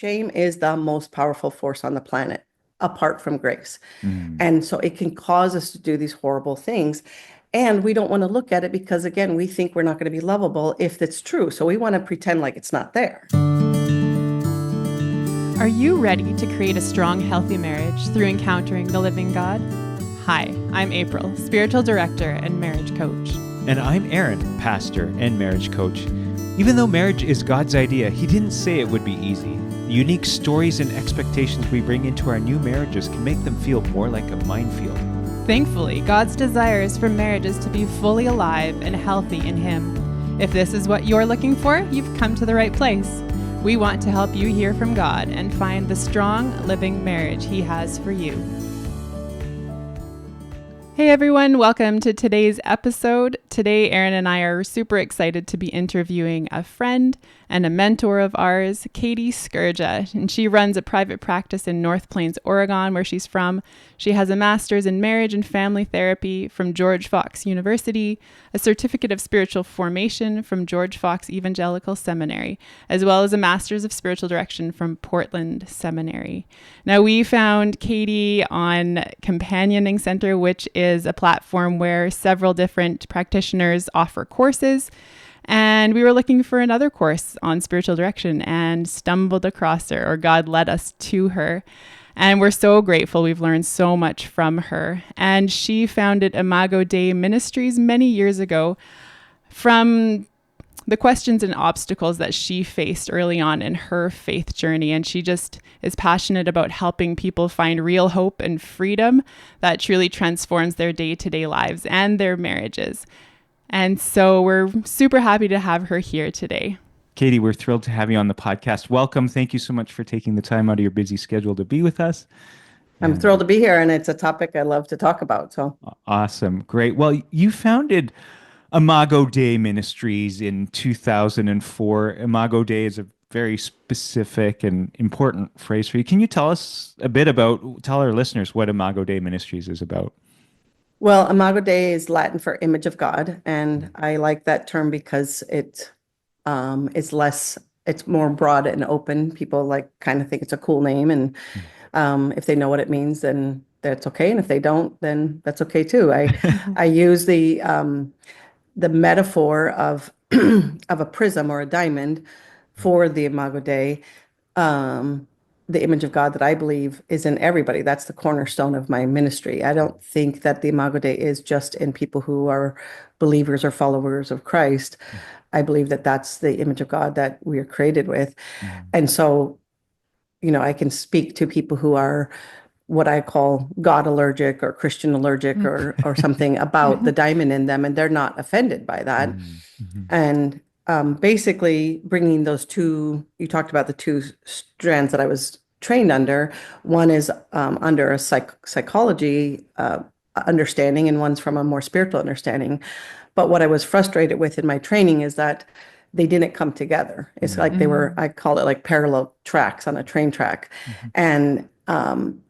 Shame is the most powerful force on the planet, apart from grace. Mm. And so it can cause us to do these horrible things. And we don't want to look at it because, again, we think we're not going to be lovable if it's true. So we want to pretend like it's not there. Are you ready to create a strong, healthy marriage through encountering the living God? Hi, I'm April, spiritual director and marriage coach. And I'm Aaron, pastor and marriage coach. Even though marriage is God's idea, He didn't say it would be easy. The unique stories and expectations we bring into our new marriages can make them feel more like a minefield. Thankfully, God's desire is for marriages to be fully alive and healthy in Him. If this is what you're looking for, you've come to the right place. We want to help you hear from God and find the strong, living marriage He has for you. Hey everyone, welcome to today's episode. Today, Aaron and I are super excited to be interviewing a friend and a mentor of ours, Katie Skurja, and she runs a private practice in North Plains, Oregon, where she's from. She has a master's in marriage and family therapy from George Fox University, a certificate of spiritual formation from George Fox Evangelical Seminary, as well as a master's of spiritual direction from Portland Seminary. Now, we found Katie on Companioning Center, which is a platform where several different practitioners offer courses. And we were looking for another course on spiritual direction and stumbled across her, or God led us to her. And we're so grateful. We've learned so much from her. And she founded Imago Dei Ministries many years ago from the questions and obstacles that she faced early on in her faith journey. And she just is passionate about helping people find real hope and freedom that truly transforms their day-to-day lives and their marriages. And so we're super happy to have her here today. Katie, we're thrilled to have you on the podcast. Welcome. Thank you so much for taking the time out of your busy schedule to be with us. I'm thrilled to be here, and it's a topic I love to talk about. So Awesome. Great. Well, you founded Imago Dei Ministries in 2004. Imago Dei is a very specific and important phrase for you. Can you tell our listeners what Imago Dei Ministries is about? well, Imago Dei is Latin for image of God, and I like that term because it's more broad and open. People kind of think it's a cool name, and if they know what it means, then that's okay, and if they don't, then that's okay too. I use the metaphor of of a prism or a diamond for the Imago Dei. The image of God that I believe is in everybody. That's the cornerstone of my ministry. I don't think that the Imago Dei is just in people who are believers or followers of Christ. I believe that that's the image of God that we are created with. And so, I can speak to people who are what I call God allergic or Christian allergic or something about the diamond in them, and they're not offended by that. Mm-hmm. And basically bringing those two, you talked about the two strands that I was trained under. One is under a psychology understanding, and one's from a more spiritual understanding. But what I was frustrated with in my training is that they didn't come together. It's like they were, I call it like parallel tracks on a train track. And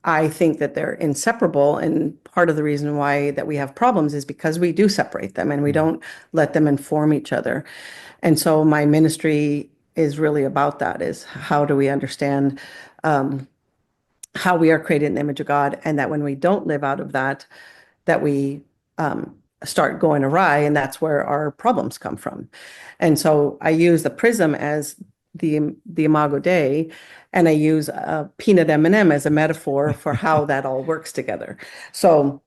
I think that they're inseparable. And part of the reason why that we have problems is because we do separate them and we don't let them inform each other. And so my ministry is really about that, is how do we understand how we are created in the image of God, and that when we don't live out of that, that we start going awry, and that's where our problems come from. And so I use the prism as the Imago Dei, and I use a peanut M&M as a metaphor for how that all works together. So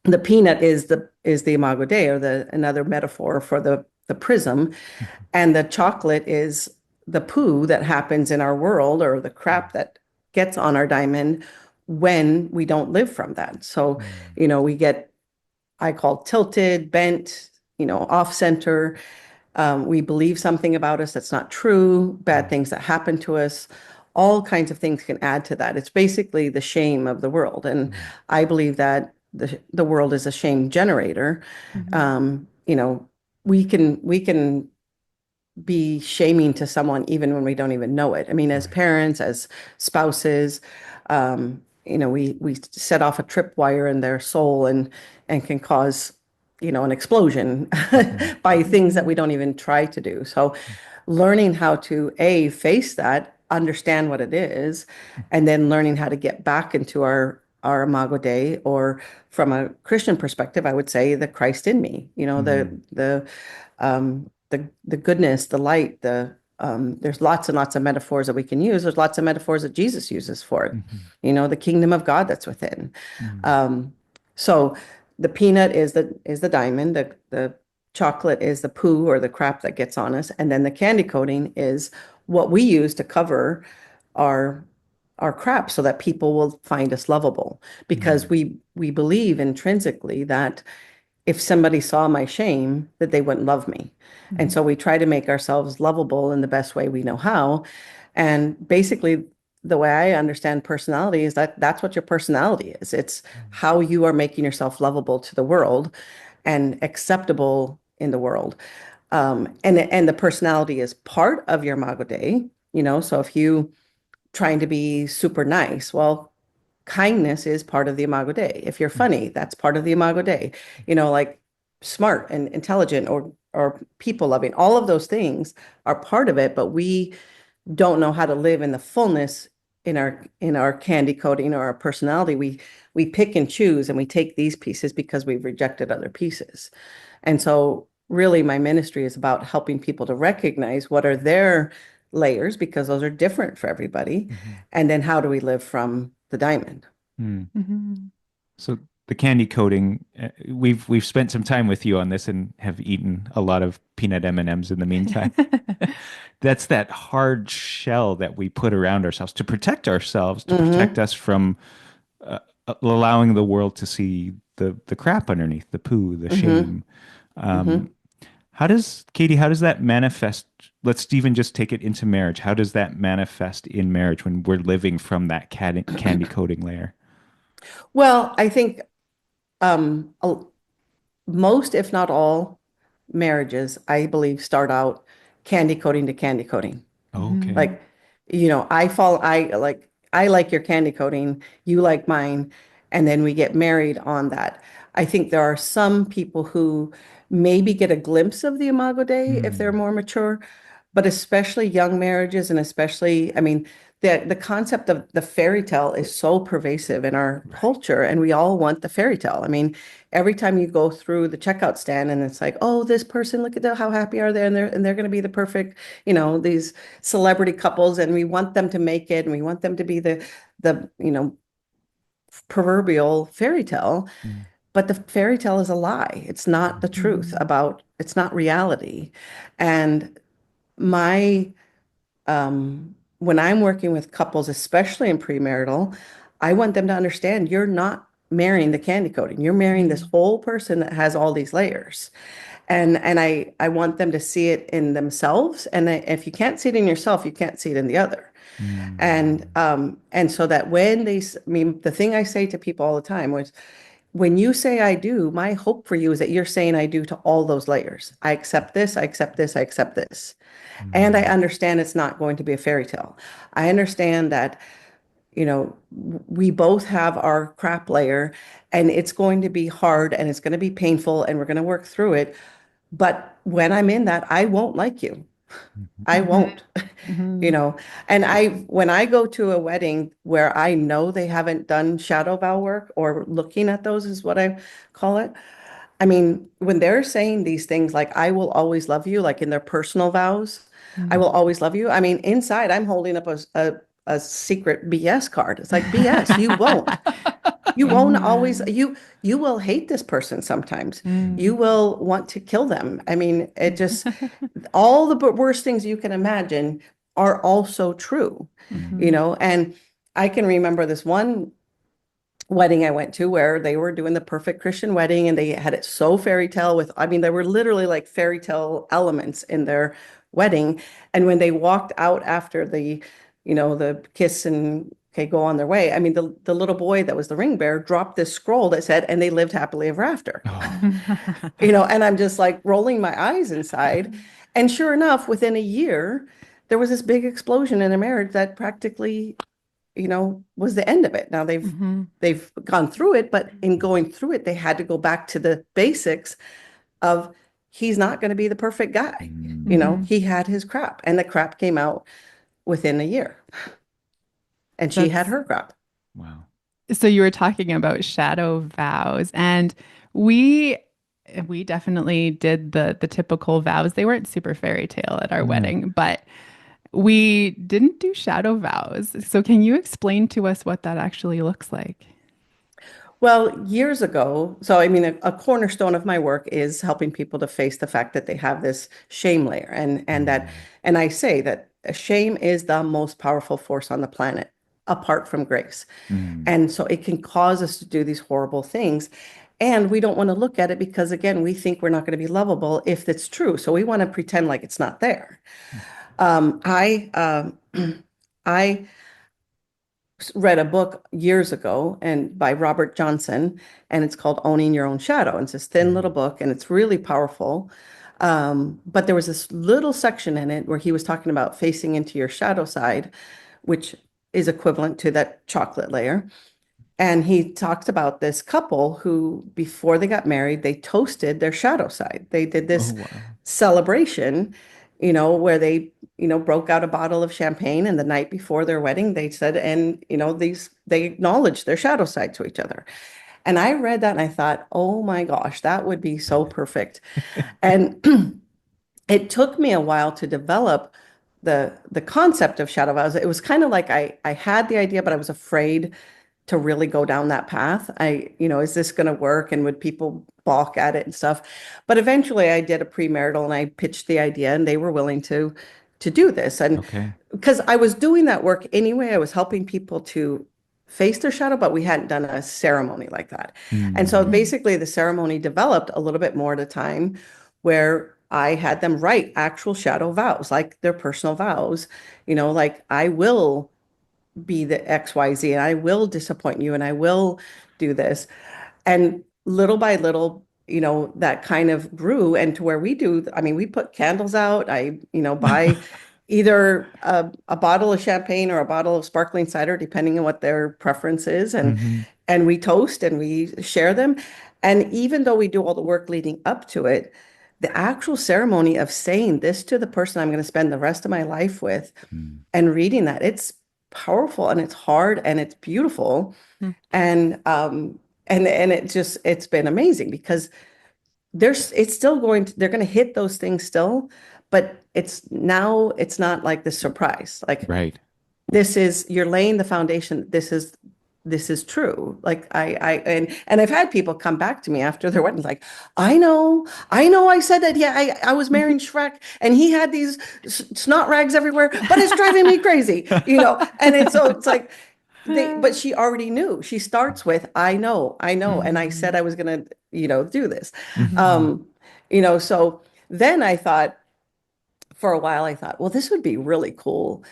the peanut is the Imago Dei, or another metaphor for the prism, and the chocolate is the poo that happens in our world, or the crap that gets on our diamond when we don't live from that. So, we get, I call tilted, bent, off center. We believe something about us that's not true, bad things that happen to us. All kinds of things can add to that. It's basically the shame of the world. And I believe that the world is a shame generator. We can be shaming to someone even when we don't even know it. I mean, as parents, as spouses, we set off a tripwire in their soul and can cause, an explosion by things that we don't even try to do. So learning how to face that understand what it is, and then learning how to get back into our Imago Dei, or from a Christian perspective, I would say the Christ in me, the goodness, the light, there's lots and lots of metaphors that we can use. There's lots of metaphors that Jesus uses for it. The kingdom of God that's within. So the peanut is the diamond, the chocolate is the poo or the crap that gets on us, and then the candy coating is what we use to cover our crap so that people will find us lovable, because we believe intrinsically that if somebody saw my shame, that they wouldn't love me. And so we try to make ourselves lovable in the best way we know how. And basically, the way I understand personality is that that's what your personality is. It's how you are making yourself lovable to the world and acceptable in the world. And the personality is part of your Imago Dei, so if you trying to be super nice, well, kindness is part of the Imago Dei. If you're funny, that's part of the Imago Dei. Like smart and intelligent or people loving, all of those things are part of it, but we don't know how to live in the fullness in our candy coating or our personality. We pick and choose, and we take these pieces because we've rejected other pieces. And so really my ministry is about helping people to recognize what are their layers, because those are different for everybody. And then how do we live from the diamond? So the candy coating, we've spent some time with you on this and have eaten a lot of peanut M&Ms in the meantime. That's that hard shell that we put around ourselves to protect ourselves, to protect us from allowing the world to see the crap underneath, the poo, the shame. Katie, how does that manifest? Let's even just take it into marriage. How does that manifest in marriage when we're living from that candy coating layer? Well, I think most, if not all, marriages, I believe, start out candy coating to candy coating. Okay. Like, I like your candy coating, you like mine, and then we get married on that. I think there are some people who maybe get a glimpse of the Imago Dei if they're more mature, but especially young marriages, and especially, I mean, the concept of the fairy tale is so pervasive in our culture, and we all want the fairy tale. I mean, every time you go through the checkout stand and it's like, oh, this person, look at how happy are they, and they're going to be the perfect, these celebrity couples, and we want them to make it, and we want them to be the proverbial fairy tale. But the fairy tale is a lie. It's not the truth it's not reality. And my when I'm working with couples, especially in premarital, I want them to understand you're not marrying the candy coating. You're marrying this whole person that has all these layers. And I want them to see it in themselves. And if you can't see it in yourself, you can't see it in the other. And so that the thing I say to people all the time was, when you say I do, my hope for you is that you're saying I do to all those layers. I accept this, I accept this, I accept this. And I understand it's not going to be a fairy tale. I understand that, we both have our crap layer, and it's going to be hard, and it's going to be painful, and we're going to work through it. But when I'm in that, I won't like you. I won't. And when I go to a wedding where I know they haven't done shadow vow work, or looking at those is what I call it. I mean, when they're saying these things like, I will always love you, like in their personal vows, I will always love you. I mean, inside I'm holding up a secret BS card. It's like, BS, you won't. You won't always, you will hate this person sometimes. You will want to kill them. I mean, it just, all the worst things you can imagine are also true, and I can remember this one wedding I went to where they were doing the perfect Christian wedding, and they had it so fairy tale there were literally like fairy tale elements in their wedding. And when they walked out after the kiss and go on their way, I mean, the little boy that was the ring bearer dropped this scroll that said, and they lived happily ever after. And I'm just like rolling my eyes inside. And sure enough, within a year, there was this big explosion in their marriage that practically, was the end of it. Now they've gone through it, but in going through it, they had to go back to the basics of, he's not going to be the perfect guy. He had his crap, and the crap came out within a year. And she had That's her crop. Wow. So you were talking about shadow vows, and we we definitely did the typical vows. They weren't super fairy tale at our Mm. wedding, but we didn't do shadow vows. So can you explain to us what that actually looks like? Well, years ago, so I mean, a cornerstone of my work is helping people to face the fact that they have this shame layer, and I say that shame is the most powerful force on the planet, apart from grace. Mm. And so it can cause us to do these horrible things. And we don't want to look at it because, again, we think we're not going to be lovable if it's true. So we want to pretend like it's not there. I read a book years ago and by Robert Johnson, and it's called Owning Your Own Shadow. And it's this thin little book, and it's really powerful. But there was this little section in it where he was talking about facing into your shadow side, which is equivalent to that chocolate layer. And he talked about this couple who, before they got married, they toasted their shadow side. They did Oh, this wow. celebration, where they, broke out a bottle of champagne, and the night before their wedding, they said, and, they acknowledged their shadow side to each other. And I read that and I thought, oh my gosh, that would be so perfect. And it took me a while to develop the concept of shadow vows. It was kind of like I had the idea, but I was afraid to really go down that path. Is this going to work? And would people balk at it and stuff? But eventually I did a premarital and I pitched the idea, and they were willing to do this. And Okay. because I was doing that work anyway, I was helping people to face their shadow, but we hadn't done a ceremony like that. And so Mm. basically the ceremony developed a little bit more at a time, where I had them write actual shadow vows, like their personal vows, like I will be the XYZ, and I will disappoint you, and I will do this. And little by little, that kind of grew, and to where I mean, we put candles out. Buy either a bottle of champagne or a bottle of sparkling cider, depending on what their preference is. And Mhm. and we toast and we share them. And even though we do all the work leading up to it, the actual ceremony of saying this to the person I'm going to spend the rest of my life with, Mm. and reading that, it's powerful and it's hard and it's beautiful. Hmm. And it's been amazing, because it's still they're going to hit those things still, but it's not like the surprise. Like, Right. you're laying the foundation. This is true. Like, and I've had people come back to me after their weddings, like, I said that. Yeah, I was marrying Shrek, and he had these snot rags everywhere, but it's driving me crazy, And it's like, but she already knew. She starts with, I know, and I said I was gonna, do this. Mhm. Um, so then for a while I thought, well, this would be really cool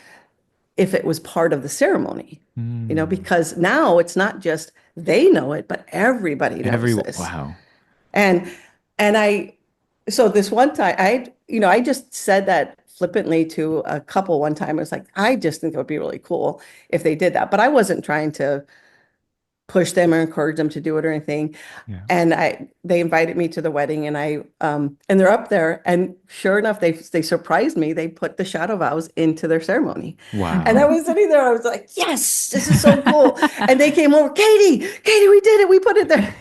if it was part of the ceremony, Mm. because now it's not just they know it, but everybody knows this. Wow. And and I so this one time I just said that flippantly to a couple one time. I was like, I just think it would be really cool if they did that. But I wasn't trying to push them or encourage them to do it or anything. Yeah. And they invited me to the wedding, and and they're up there, and sure enough, they surprised me. They put the shadow vows into their ceremony. And I Wow. was sitting there, I was like, yes, this is so cool. And they came over, Katie, we did it. We put it there.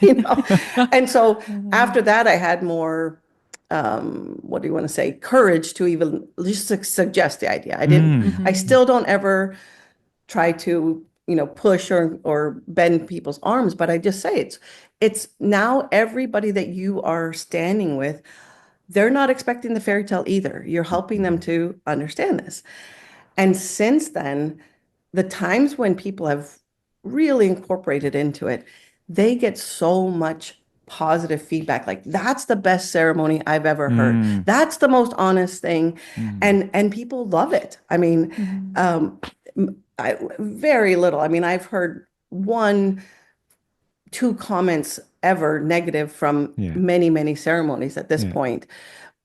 And so after that, I had more, what do you want to say, courage to even just suggest the idea. I Mm. still don't ever try to, push or bend people's arms, but I just say it's now everybody that you are standing with, they're not expecting the fairy tale either. You're helping them to understand this. And since then, the times when people have really incorporated into it, they get so much positive feedback. Like, that's the best ceremony I've ever heard. Mm. That's the most honest thing. Mm. And people love it. I mean, um, very little. I mean, I've heard one, two comments ever negative from Yeah. many, many ceremonies at this Yeah. point.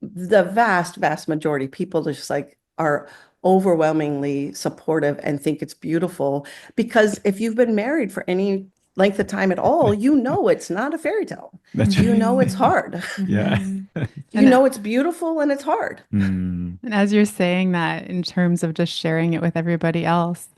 The vast, vast majority, people just like are overwhelmingly supportive and think it's beautiful, because if you've been married for any length of time at all, it's not a fairy tale. That's It's right. hard. Yeah. You know, it's beautiful and it's hard. Mm. And as you're saying that in terms of just sharing it with everybody else,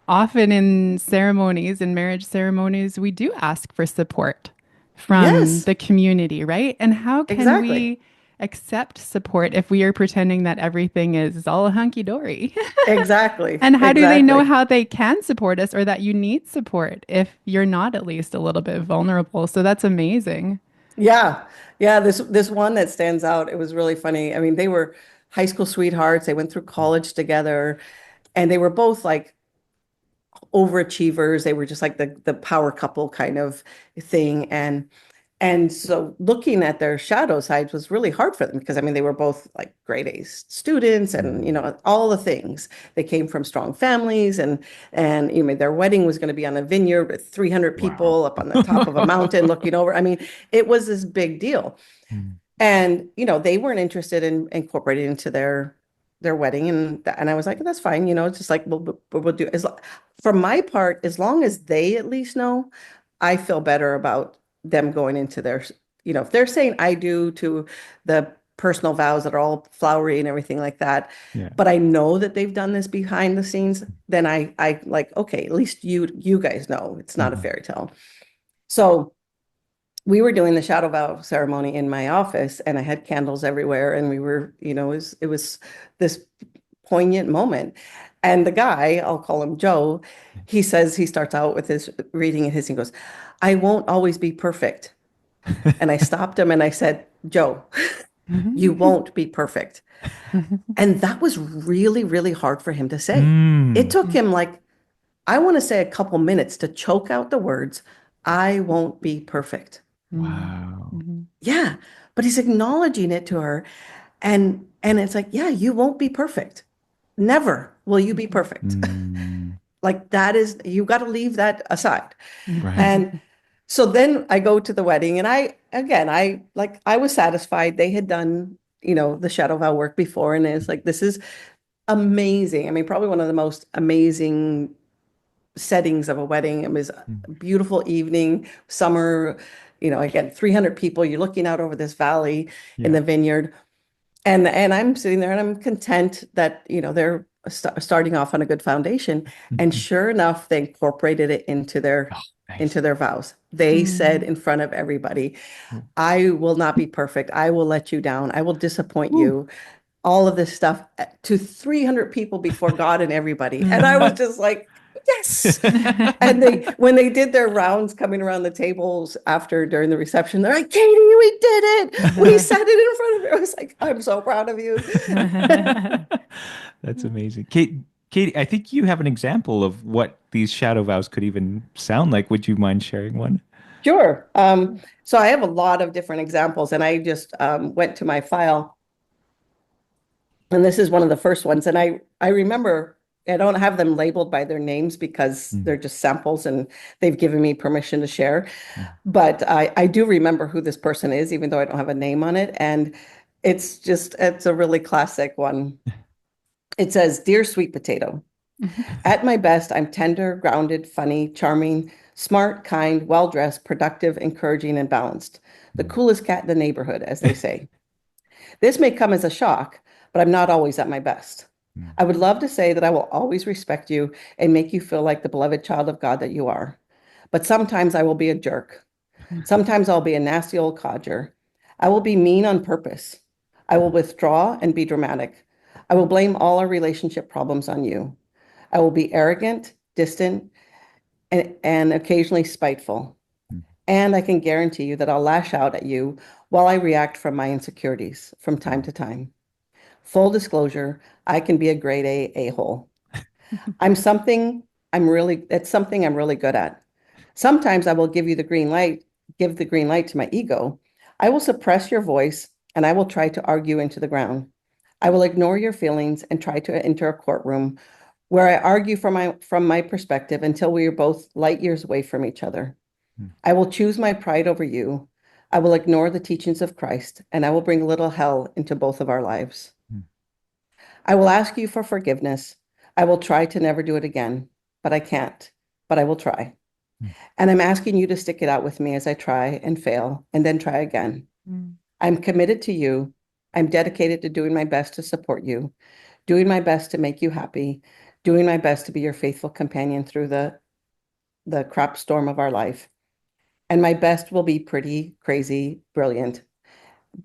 often in ceremonies, in marriage ceremonies, we do ask for support from Yes, the community, right? And how can exactly. we accept support if we are pretending that everything is all hunky dory? Exactly. And how do they know Exactly. how they can support us or that you need support if you're not at least a little bit vulnerable? So that's amazing. Yeah. Yeah. This one that stands out, it was really funny. I mean, they were high school sweethearts. They went through college together and they were both like overachievers. They were just like the power couple kind of thing. And so looking at their shadow sides was really hard for them because I mean they were both like grade A students and you Mm. know all the things. They came from strong families and you know their wedding was going to be on a vineyard with 300 Wow. people up on the top of a mountain looking over. I mean, it was this big deal. Mm. And you know, they weren't interested in incorporating into their wedding and I was like, that's fine, you know, it's just like we'll do for my part, as long as they at least know, I feel better about them going into their, you know, if they're saying I do to the personal vows that are all flowery and everything like that, Yeah. but I know that they've done this behind the scenes, then I like, okay, at least you guys know it's not a Mhm. fairy tale. So we were doing the shadow vow ceremony in my office and I had candles everywhere and we were, you know, it was this poignant moment. And the guy, I'll call him Joe, he says, he starts out with his reading his, he goes, I won't always be perfect. And I stopped him and I said, Joe, you won't be perfect. And that was really, really hard for him to say. It Mm. took him like, I want to say a couple minutes to choke out the words, I won't be perfect. Wow. Yeah, but he's acknowledging it to her and it's like, yeah, you won't be perfect. Never will you be perfect. Mm. Like that is you got to leave that aside. Right. And so then I go to the wedding and I again I was satisfied they had done, you know, the shadow vow work before and it's like this is amazing. I mean, probably one of the most amazing settings of a wedding. It was a Mm. beautiful evening, summer, you know, again, 300 people, you're looking out over this valley in Yeah. the vineyard. And I'm sitting there and I'm content that, you know, they're starting off on a good foundation. And Mhm. sure enough, they incorporated it Oh, into nice. their vows. They said in front of everybody, Mm. I will not be perfect. I will let you down. I will disappoint Woo. you. All of this stuff to 300 people before God and everybody. And I was just like, yes. And they, when they did their rounds coming around the tables after during the reception, they're like, Katie, we did it. We said it in front of you. I was like, I'm so proud of you. That's amazing. Katie, I think you have an example of what these shadow vows could even sound like. Would you mind sharing one? Sure. So I have a lot of different examples, and I just went to my file, and this is one of the first ones. And I remember I don't have them labeled by their names because Mm. they're just samples, and they've given me permission to share. Mm. But I do remember who this person is, even though I don't have a name on it. And it's a really classic one. It says, Dear sweet potato, at my best, I'm tender, grounded, funny, charming, smart, kind, well dressed, productive, encouraging, and balanced. The Mm. coolest cat in the neighborhood, as they say. This may come as a shock, but I'm not always at my best. Mm. I would love to say that I will always respect you and make you feel like the beloved child of God that you are. But sometimes I will be a jerk. Sometimes I'll be a nasty old codger. I will be mean on purpose. I will withdraw and be dramatic. I will blame all our relationship problems on you. I will be arrogant, distant, and occasionally spiteful. Mm. And I can guarantee you that I'll lash out at you while I react from my insecurities from time to time. Full disclosure, I can be a grade A hole. I'm something it's something I'm really good at. Sometimes I will give the green light to my ego. I will suppress your voice and I will try to argue into the ground. I will ignore your feelings and try to enter a courtroom where I argue from my perspective until we are both light years away from each other. Mm. I will choose my pride over you. I will ignore the teachings of Christ and I will bring a little hell into both of our lives. Mm. I will ask you for forgiveness. I will try to never do it again, but I can't, but I will try. Mm. And I'm asking you to stick it out with me as I try and fail and then try again. I'm committed to you. I'm dedicated to doing my best to support you, doing my best to make you happy, doing my best to be your faithful companion through the crap storm of our life. And my best will be pretty crazy, brilliant.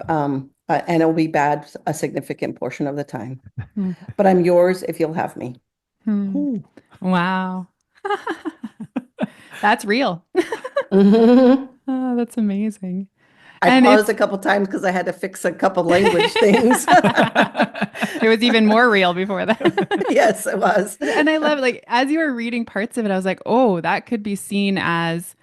And it'll be bad a significant portion of the time. Mm. But I'm yours if you'll have me. Ooh. Wow. That's real. Mhm. Oh, that's amazing. I And paused it's a couple times because I had to fix a couple language things. it was even more real before that. Yes, it was. And I love like as you were reading parts of it, I was like, oh, that could be seen as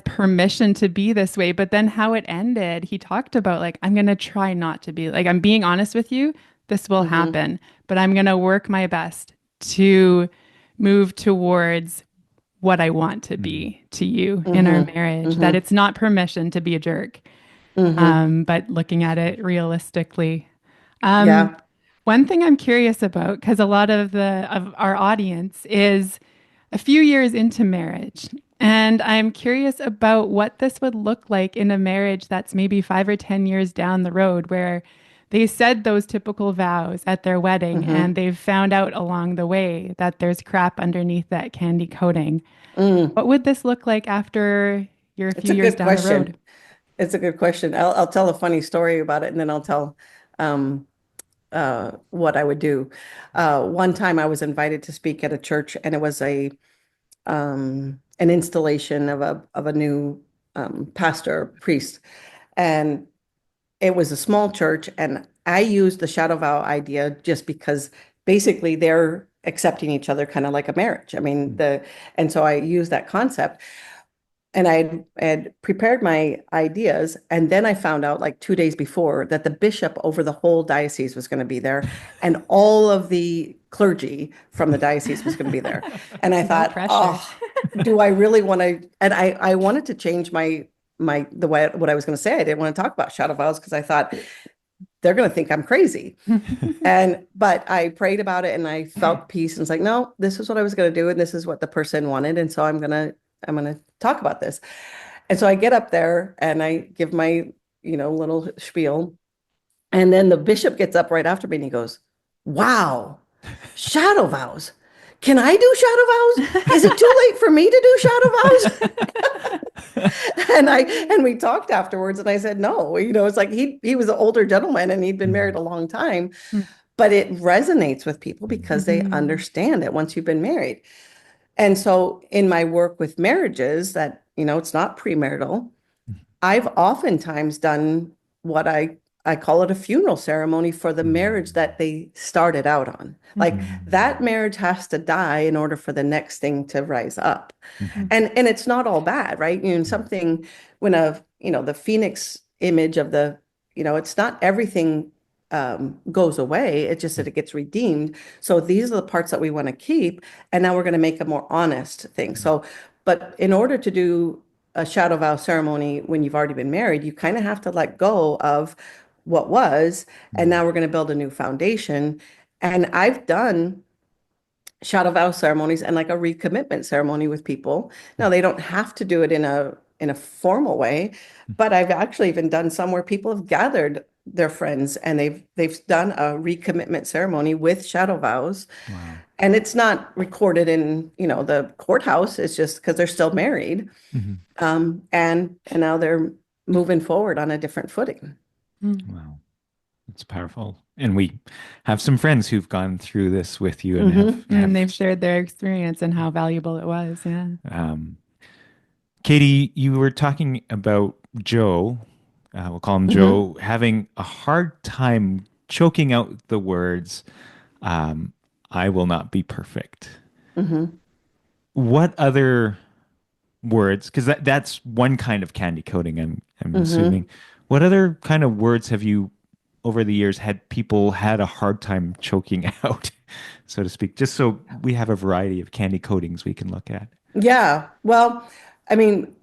permission to be this way. But then how it ended, he talked about like, I'm gonna try not to be like, I'm being honest with you, this will Mhm. happen, but I'm gonna work my best to move towards what I want to be to you in our Mhm. marriage. That Mhm. it's not permission to be a jerk, Mhm. but looking at it realistically. Um, Yeah. one thing I'm curious about, because a lot of the of our audience is a few years into marriage, and I'm curious about what this would look like in a marriage that's maybe 5 or 10 years down the road, where they said those typical vows at their wedding, Mhm. and they've found out along the way that there's crap underneath that candy coating. Mm. What would this look like after you're a It's few a years good down the road? question. It's a good question. I'll tell a funny story about it, and then I'll tell um, what I would do. One time I was invited to speak at a church, and it was a an installation of a new pastor priest, and it was a small church, and I used the shadow vow idea just because basically they're accepting each other kind of like a marriage. I mean, and so I used that concept. And I had prepared my ideas, and then I found out like 2 days before that the bishop over the whole diocese was going to be there, and all of the clergy from the diocese was going to be there. And I No thought, pressure. oh, do I really want to? And I wanted to change the way what I was going to say. I didn't want to talk about shadow vows because I thought they're going to think I'm crazy. But I prayed about it and I felt peace and it's like, no, this is what I was going to do and this is what the person wanted, and so I'm going to talk about this. And so I get up there and I give my, little spiel, and then the bishop gets up right after me and he goes, "Wow, shadow vows. Can I do shadow vows? Is it too late for me to do shadow vows?" And we talked afterwards and I said, no, it's like he was an older gentleman and he'd been married a long time, but it resonates with people because they Mhm. understand it once you've been married. And so in my work with marriages that, it's not premarital, I've oftentimes done what I call it a funeral ceremony for the marriage that they started out on. Like that marriage has to die in order for the next thing to rise up. And it's not all bad, right? Something when the phoenix image of it's not everything goes away. It's just that it gets redeemed. So these are the parts that we want to keep, and now we're going to make a more honest thing. So, but in order to do a shadow vow ceremony when you've already been married, you kind of have to let go of what was, and now we're going to build a new foundation. And I've done shadow vow ceremonies and like a recommitment ceremony with people. Now they don't have to do it in a formal way, but I've actually even done some where people have gathered their friends and they've done a recommitment ceremony with shadow vows. Wow. And it's not recorded in, the courthouse. It's just because they're still married. And now they're moving forward on a different footing. Wow. It's powerful. And we have some friends who've gone through this with you and Mm-hmm. And they've shared their experience and how valuable it was. Yeah. um, Katie, you were talking about Joe, we'll call him Mm-hmm. Joe, having a hard time choking out the words, um, I will not be perfect. Mm-hmm. What other words, because that's one kind of candy coating, I'm Mm-hmm. assuming. What other kind of words have you over the years had people had a hard time choking out, so to speak, just so we have a variety of candy coatings we can look at? Yeah. Well, I mean,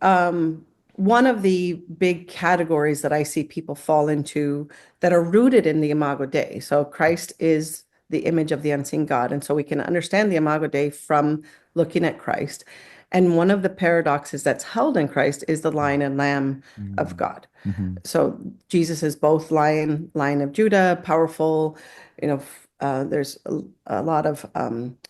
one of the big categories that I see people fall into that are rooted in the Imago Dei. So Christ is the image of the unseen God. And so we can understand the Imago Dei from looking at Christ. And one of the paradoxes that's held in Christ is the Lion and Lamb of God. Mhm. So Jesus is both Lion of Judah, powerful, there's a lot of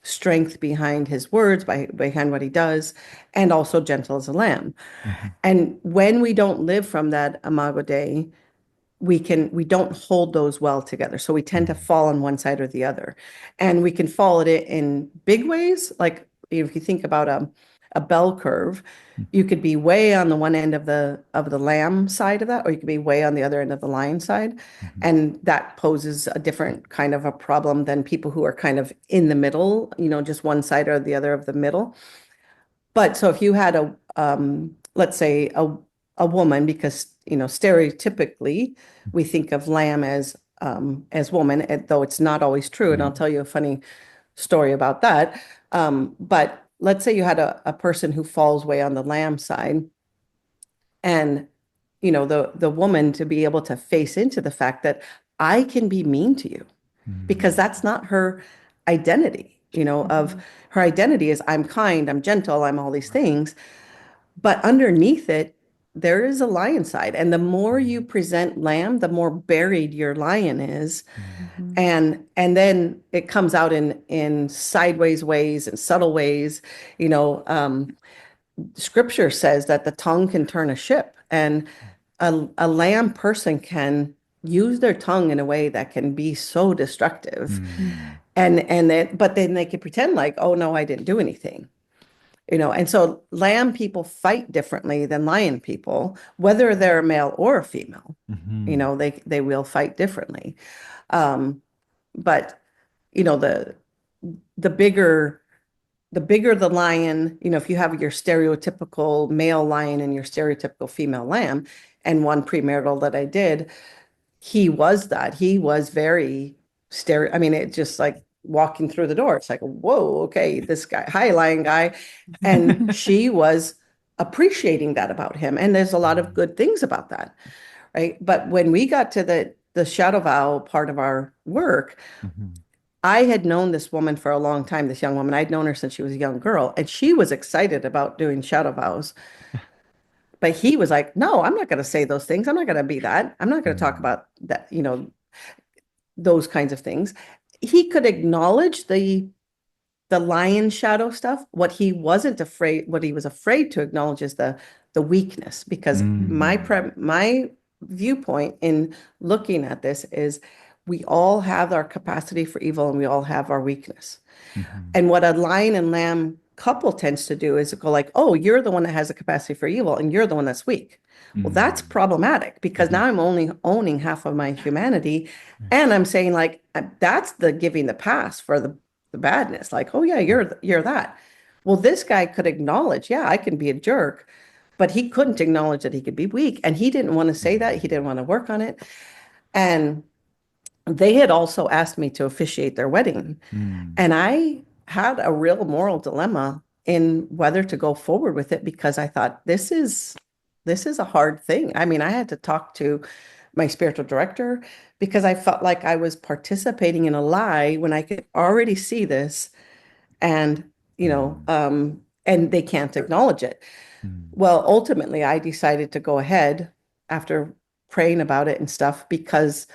strength behind his words, behind what he does, and also gentle as a lamb. Mhm. And when we don't live from that Imago Dei, we don't hold those well together. So we tend to fall on one side or the other. And we can fall at it in big ways. Like if you think about a bell curve, you could be way on the one end of the lamb side of that, or you could be way on the other end of the lion side. Mhm. And that poses a different kind of a problem than people who are kind of in the middle, just one side or the other of the middle. But so if you had let's say a woman, because stereotypically we think of lamb as woman, though it's not always true. And I'll tell you a funny story about that. But let's say you had a person who falls way on the lamb side, and the woman to be able to face into the fact that I can be mean to you, because that's not her identity. Of her identity is I'm kind, I'm gentle, I'm all these things. But underneath it, there is a lion side. And the more you present lamb, the more buried your lion is. Mhm. And then it comes out in sideways ways and subtle ways. Scripture says that the tongue can turn a ship, and a lamb person can use their tongue in a way that can be so destructive. Mhm. But then they could pretend like, oh no, I didn't do anything. And so lamb people fight differently than lion people, whether they're a male or a female. Mhm. They will fight differently. Um, but the the bigger the bigger the lion, if you have your stereotypical male lion and your stereotypical female lamb, and one premarital that I did, he was that. He was very stereo. I mean, it just like walking through the door. It's like, whoa, okay, this guy, hi, lion guy. And she was appreciating that about him. And there's a lot of good things about that, right? But when we got to the shadow vow part of our work, Mhm. I had known this woman for a long time, this young woman. I'd known her since she was a young girl, and she was excited about doing shadow vows. But he was like, no, I'm not going to say those things. I'm not going to be that. I'm not going to talk Mhm. about that, those kinds of things. He could acknowledge the lion shadow stuff. What he was afraid to acknowledge is the weakness, because Mhm. my viewpoint in looking at this is we all have our capacity for evil and we all have our weakness. Mhm. And what a lion and lamb couple tends to do is go like, oh, you're the one that has a capacity for evil and you're the one that's weak. Well, that's Mhm. problematic, because Mhm. now I'm only owning half of my humanity. Right. And I'm saying like, that's the giving the pass for the badness. Like, oh yeah, you're that. Well, this guy could acknowledge, yeah, I can be a jerk, but he couldn't acknowledge that he could be weak. And he didn't want to say that. He didn't want to work on it. And they had also asked me to officiate their wedding. Mhm. And I had a real moral dilemma in whether to go forward with it, because I thought this is a hard thing. I mean, I had to talk to my spiritual director, because I felt like I was participating in a lie when I could already see this, and and they can't acknowledge it. Mhm. Well, ultimately I decided to go ahead after praying about it and stuff, because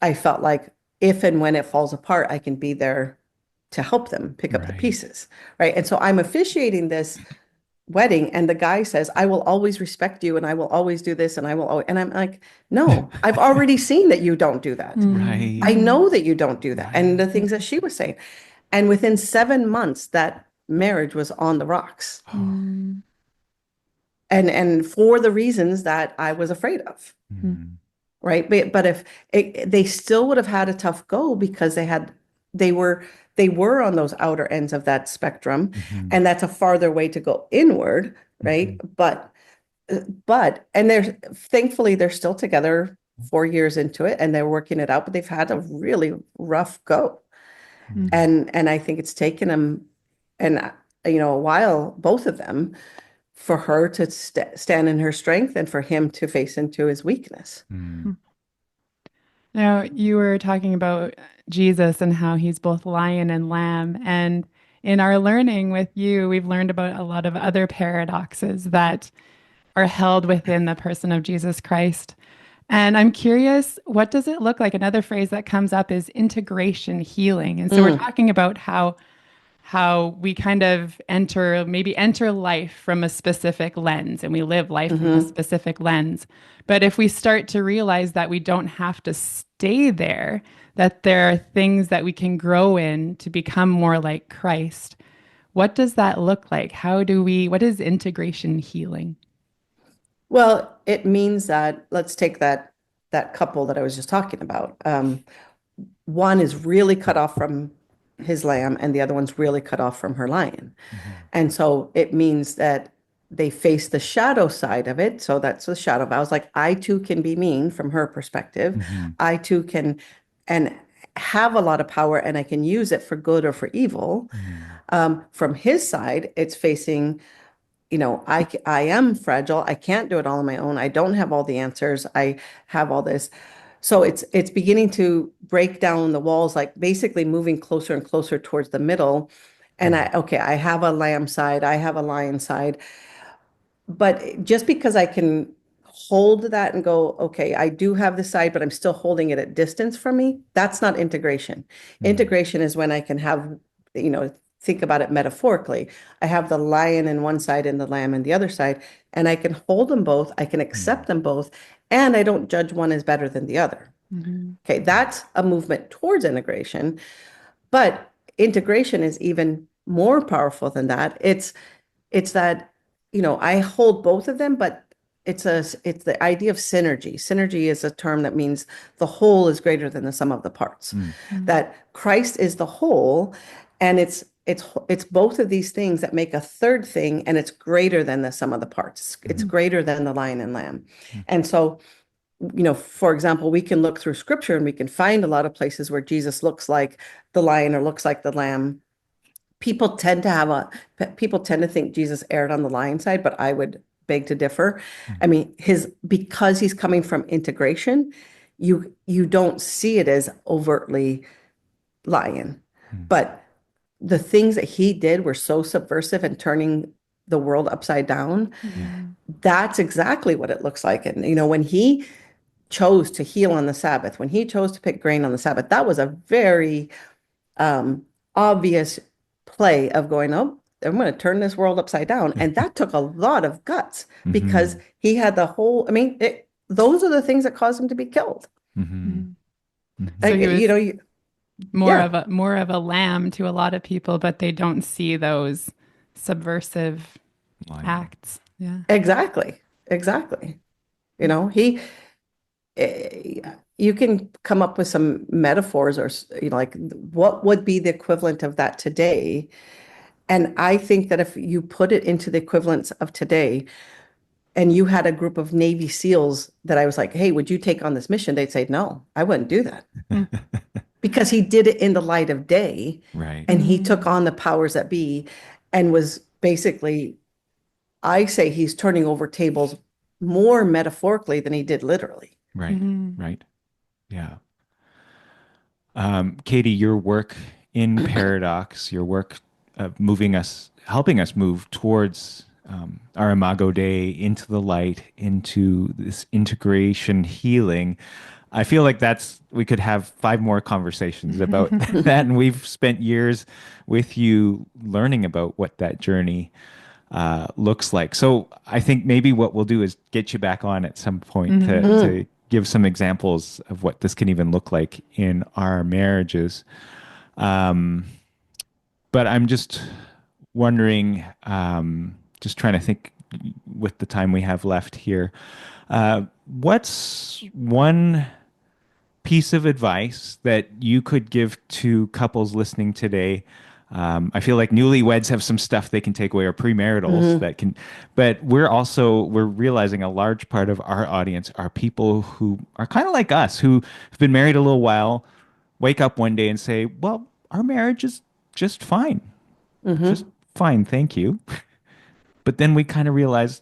I felt like if and when it falls apart, I can be there to help them pick up the Right. pieces, right? And so I'm officiating this wedding, and the guy says, I will always respect you and I will always do this and I will always, and I'm like, no, I've already seen that you don't do that. I Right. know that you don't do that. And Right. the things that she was saying. And within 7 months, that marriage was on the rocks. Oh. And for the reasons that I was afraid of. Mhm. Right. But if they still would have had a tough go, because they were they were on those outer ends of that spectrum, Mhm. and that's a farther way to go inward, right? Mhm. And they're thankfully they're still together 4 years into it, and they're working it out, but they've had a really rough go. Mhm. And I think it's taken them a while, both of them, for her to stand in her strength and for him to face into his weakness. Mhm. Now, you were talking about Jesus and how he's both lion and lamb. And in our learning with you, we've learned about a lot of other paradoxes that are held within the person of Jesus Christ. And I'm curious, what does it look like? Another phrase that comes up is integration healing. And so we're Mm, talking about how we kind of enter life from a specific lens and we live life from a mm-hmm. specific lens. But if we start to realize that we don't have to stay there, that there are things that we can grow in to become more like Christ, what does that look like? What is integration healing? Well, it means that let's take that couple that I was just talking about. One is really cut off from his lamb, and the other one's really cut off from her lion. Mhm. And so it means that they face the shadow side of it. So that's the shadow vows. Like I too can be mean from her perspective. Mhm. I too can and have a lot of power, and I can use it for good or for evil. Mhm. From his side, it's facing, I am fragile. I can't do it all on my own. I don't have all the answers. I have all this. So it's beginning to break down the walls, like basically moving closer and closer towards the middle. And Mhm. I have a lamb side, I have a lion side, but just because I can hold that and go, okay, I do have this side, but I'm still holding it at distance from me, that's not integration. Mhm. Integration is when I can have, think about it metaphorically. I have the lion in one side and the lamb in the other side, and I can hold them both, I can accept Mhm. them both, and I don't judge one as better than the other. Mhm. Okay, that's a movement towards integration, but integration is even more powerful than that. It's that, I hold both of them, but it's the idea of synergy. Synergy is a term that means the whole is greater than the sum of the parts. Mhm. That Christ is the whole, and it's both of these things that make a third thing, and it's greater than the sum of the parts. It's Mhm. greater than the lion and lamb. Mhm. And so, for example, we can look through scripture and we can find a lot of places where Jesus looks like the lion or looks like the lamb. People tend to think Jesus erred on the lion side, but I would beg to differ. I mean, because he's coming from integration, you don't see it as overtly lion, Mhm. but the things that he did were so subversive and turning the world upside down. Yeah. Mhm. That's exactly what it looks like. And when he chose to heal on the Sabbath, when he chose to pick grain on the Sabbath, that was a very um, obvious play of going, oh, I'm going to turn this world upside down. And that took a lot of guts because Mhm. he had those are the things that caused him to be killed. Mhm. Mhm. So Mhm. he was Yeah, more of a lamb to a lot of people, but they don't see those subversive Lion. acts. Yeah. exactly. Exactly. He, you can come up with some metaphors or, like what would be the equivalent of that today? And I think that if you put it into the equivalents of today, and you had a group of Navy SEALs that I was like, hey, would you take on this mission? They'd say, no, I wouldn't do that Mm. because he did it in the light of day Right. and he took Mm. on the powers that be and was basically, I say he's turning over tables more metaphorically than he did literally. Right. Mhm. Right. Yeah. Katie, your work in Paradox, your work of helping us move towards our Imago Dei into the light, into this integration healing. I feel like we could have 5 more conversations about that. And we've spent years with you learning about what that journey looks like. So I think maybe what we'll do is get you back on at some point to Mhm. Mm, to give some examples of what this can even look like in our marriages. Um, but I'm just wondering, just trying to think with the time we have left here, what's one piece of advice that you could give to couples listening today? I feel like newlyweds have some stuff they can take away, or premaritals mhm, that can, but we're realizing a large part of our audience are people who are kind of like us, who have been married a little while, wake up one day and say, well, our marriage is just fine, just mhm, fine, thank you. But then we kind of realize,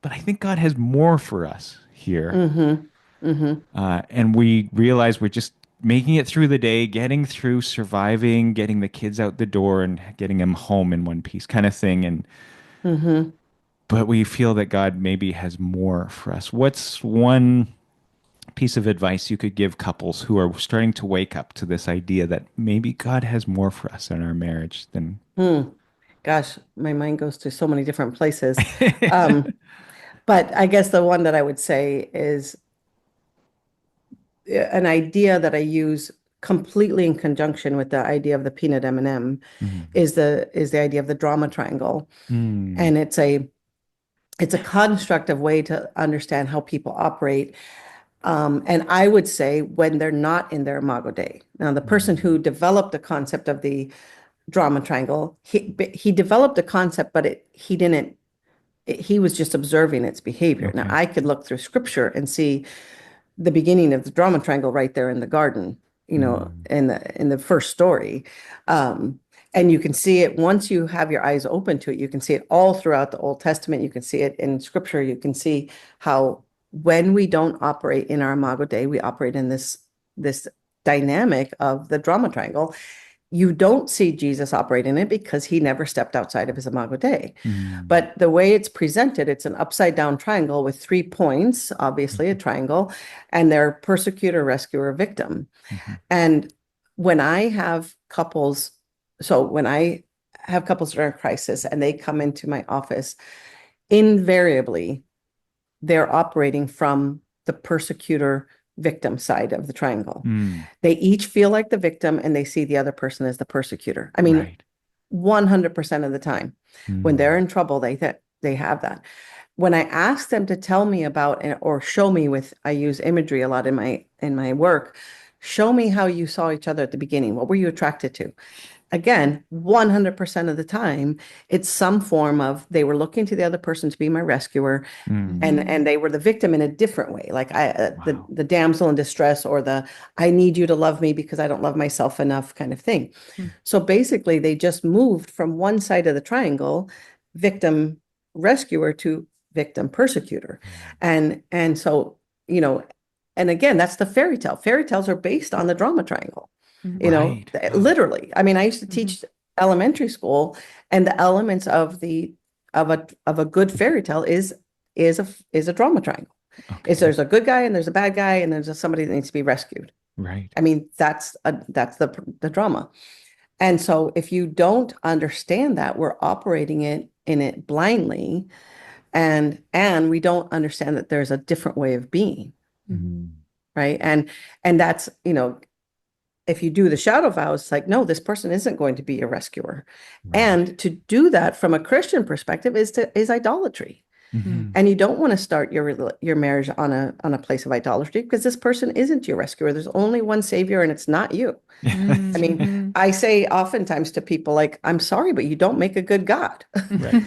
but I think God has more for us here. mhm, mhm, And we realize we're just making it through the day, getting through, surviving, getting the kids out the door and getting them home in one piece kind of thing. And Mm-hmm. but we feel that God maybe has more for us. What's one piece of advice you could give couples who are starting to wake up to this idea that maybe God has more for us in our marriage than Hmm. Gosh, my mind goes to so many different places. Um, but I guess the one that I would say is an idea that I use completely in conjunction with the idea of the peanut M&M Mhm. is the idea of the drama triangle. Mm. And it's a constructive way to understand how people operate. And I would say when they're not in their Imago Dei. Now, the person Mm. who developed the concept of the drama triangle, he developed a concept, but he didn't. He was just observing its behavior. Now, Okay. I could look through scripture and see the beginning of the drama triangle right there in the garden, Mm. in the first story. Um, and you can see it once you have your eyes open to it, you can see it all throughout the Old Testament. You can see it in scripture. You can see how when we don't operate in our Imago Dei, we operate in this dynamic of the drama triangle. You don't see Jesus operate in it because he never stepped outside of his Imago Dei. Mm. But the way it's presented, it's an upside down triangle with 3 points, obviously a triangle, and they're persecutor, rescuer, victim. Mhm. And when I have couples, so when I have couples that are in crisis and they come into my office, invariably they're operating from the persecutor victim side of the triangle. Mm. They each feel like the victim and they see the other person as the persecutor. I mean, Right. 100% of the time when they're Mm. in trouble, they have that. When I ask them to tell me about or show me with, I use imagery a lot in my work. Show me how you saw each other at the beginning. What were you attracted to? Again, 100% of the time, it's some form of they were looking to the other person to be my rescuer, Mm. and they were the victim in a different way, like the Wow. the damsel in distress, or the I need you to love me because I don't love myself enough kind of thing. Mm. So basically, they just moved from one side of the triangle, victim rescuer, to victim persecutor, and so and again, that's the fairy tale. Fairy tales are based on the drama triangle. Right. Wow. Literally. I mean, I used to Mhm. teach elementary school, and the elements of a good fairy tale is a drama triangle. Is Okay. there's a good guy and there's a bad guy and there's somebody that needs to be rescued. Right. I mean, that's the drama. And so if you don't understand that, we're operating in it blindly, and we don't understand that there's a different way of being, Mm. right? And that's, if you do the shadow vows, it's like, no, this person isn't going to be a rescuer. Right. And to do that from a Christian perspective is idolatry. Mhm. And you don't want to start your marriage on a place of idolatry, because this person isn't your rescuer. There's only one savior, and it's not you. I mean, Mhm. I say oftentimes to people, like, I'm sorry, but you don't make a good God. Right.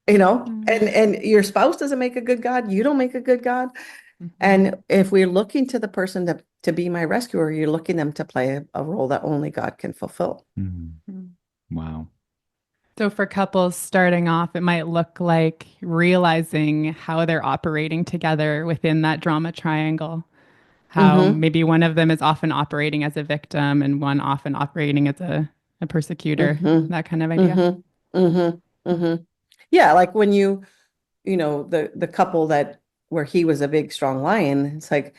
And your spouse doesn't make a good God. You don't make a good God. And if we're looking to the person to be my rescuer, you're looking them to play a role that only God can fulfill. Mm. Mhm. Wow. So for couples starting off, it might look like realizing how they're operating together within that drama triangle. How Mm-hmm. maybe one of them is often operating as a victim and one often operating as a persecutor, Mm-hmm. that kind of idea. Mm-hmm. Mm-hmm. Mm-hmm. Yeah, like when the couple that where he was a big strong lion, it's like,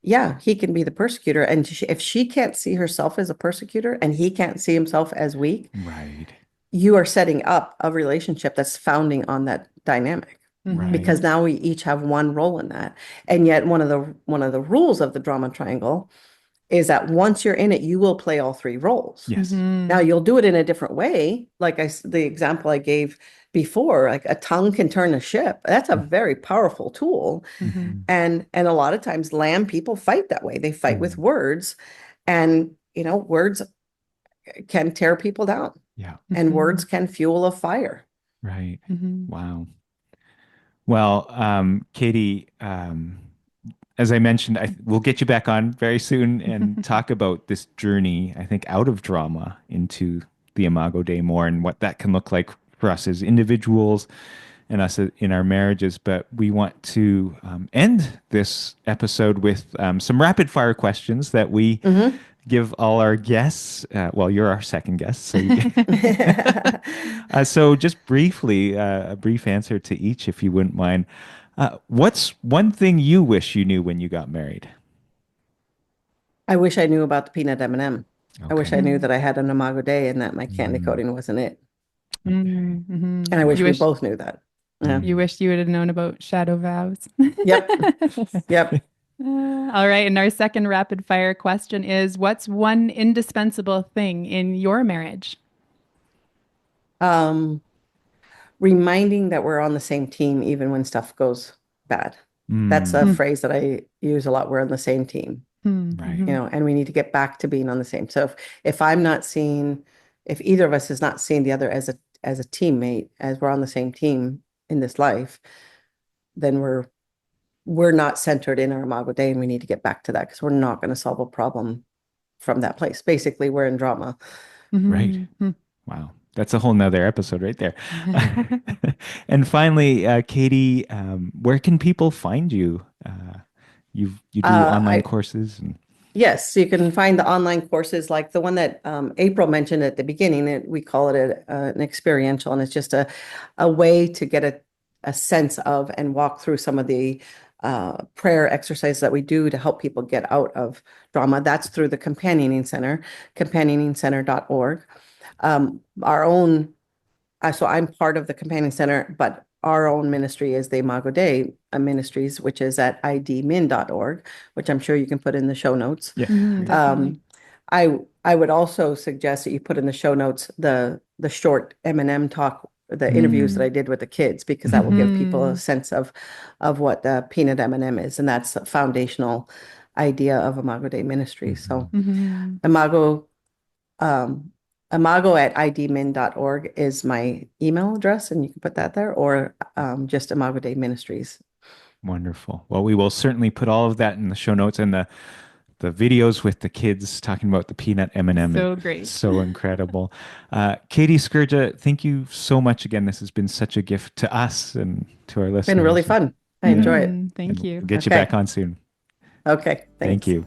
yeah, he can be the persecutor. And if she can't see herself as a persecutor and he can't see himself as weak, Right. you are setting up a relationship that's founding on that dynamic, because Right. now we each have one role in that. And yet one of the rules of the drama triangle is that once you're in it, you will play all 3 roles. Yes. Now you'll do it in a different way. Like the example I gave before, like a tongue can turn a ship. That's a very powerful tool. Mhm. And a lot of times lamb people fight that way. They fight with Mm. words, and words can tear people down, Yeah. and words can fuel a fire. Right. Wow. Well, Katie, as I mentioned, we'll get you back on very soon and talk about this journey, I think, out of drama into the Imago Dei more and what that can look like for us as individuals and us in our marriages. But we want to end this episode with some rapid fire questions that we give all our guests. Well, you're our second guest, so so just briefly, a brief answer to each, if you wouldn't mind. What's one thing you wish you knew when you got married? I wish I knew about the peanut M&M. I wish I Okay. knew that I had an Imago Dei and that my candy coating wasn't it. Mm-hmm. And I wish You we wish- both knew that. Yeah. You wished you would have known about shadow vows. Yep. Yep. All right. And our second rapid fire question is, what's one indispensable thing in your marriage? Reminding that we're on the same team even when stuff goes bad. That's a phrase that I use a lot. We're on the same team. Right. You know, and we need to get back to being on the same. So if I'm not seeing, if either of us is not seeing the other as a teammate, as we're on the same team in this life, then we're not centered in our Imago Dei, and we need to get back to that because we're not going to solve a problem from that place. Basically, we're in drama. Right. Wow. That's a whole nother episode right there. And finally, Katie, where can people find you? You do online courses and Yes, so you can find the online courses like the one that April mentioned at the beginning. We call it an experiential, and it's just a way to get a sense of and walk through some of the prayer exercises that we do to help people get out of drama. That's through the Companioning Center, companioningscenter.org. Our own, so I'm part of the Companion Center, but our own ministry is the Imago Dei Ministries, which is at idmin.org, which I'm sure you can put in the show notes. yeah. Definitely. I would also suggest that you put in the show notes the short M&M talk, the interviews that I did with the kids, because that will give people a sense of what the peanut M&M is, and that's a foundational idea of Imago Dei Ministries. So Imago at idmin.org is my email address, and you can put that there, or just Imago Dei Ministries. Wonderful. Well, we will certainly put all of that in the show notes, and the videos with the kids talking about the peanut M&M. So great. So incredible. Katie Skurja, thank you so much again. This has been such a gift to us and to our listeners. It's been really fun. I enjoy it. Thank you. We'll get you Okay. back on soon. Okay, thanks. Thank you.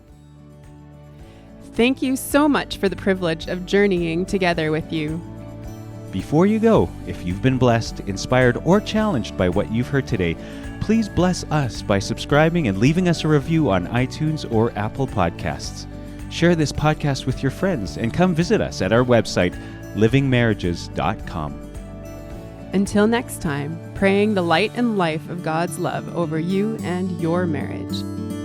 Thank you so much for the privilege of journeying together with you. Before you go, if you've been blessed, inspired, or challenged by what you've heard today, please bless us by subscribing and leaving us a review on iTunes or Apple Podcasts. Share this podcast with your friends and come visit us at our website, livingmarriages.com. Until next time, praying the light and life of God's love over you and your marriage.